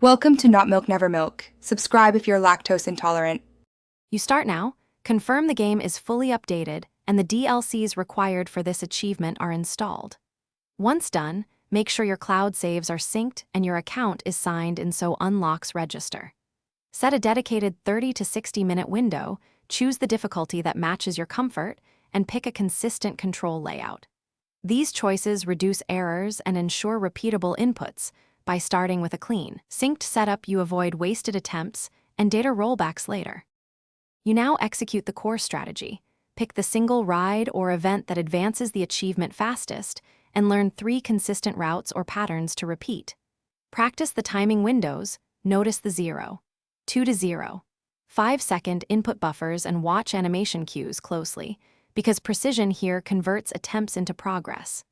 Welcome to Not Milk Never Milk. Subscribe if you're lactose intolerant. You start now, confirm the game is fully updated, and the DLCs required for this achievement are installed. Once done, make sure your cloud saves are synced and your account is signed in So Unlocks Register. Set a dedicated 30 to 60-minute window, choose the difficulty that matches your comfort, and pick a consistent control layout. These choices reduce errors and ensure repeatable inputs. By starting with a clean, synced setup, you avoid wasted attempts and data rollbacks later. You now execute the core strategy. Pick the single ride or event that advances the achievement fastest and learn 3 consistent routes or patterns to repeat. Practice the timing windows, notice the 0, 2 to 0, 5-second input buffers and watch animation cues closely, because precision here converts attempts into progress.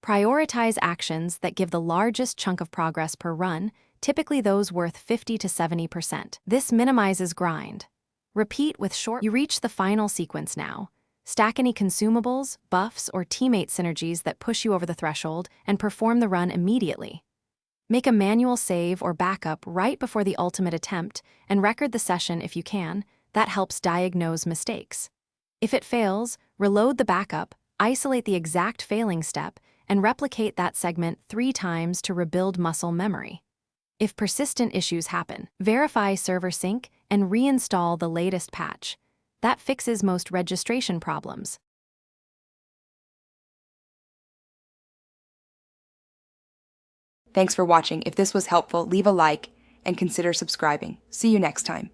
Prioritize actions that give the largest chunk of progress per run, typically those worth 50 to 70%. This minimizes grind. Repeat with short. You reach the final sequence now. Stack any consumables, buffs, or teammate synergies that push you over the threshold and perform the run immediately. Make a manual save or backup right before the ultimate attempt and record the session if you can. That helps diagnose mistakes. If it fails, reload the backup, isolate the exact failing step, and replicate that segment 3 times to rebuild muscle memory. If persistent issues happen, verify server sync and reinstall the latest patch. That fixes most registration problems. Thanks for watching. If this was helpful, leave a like and consider subscribing. See you next time.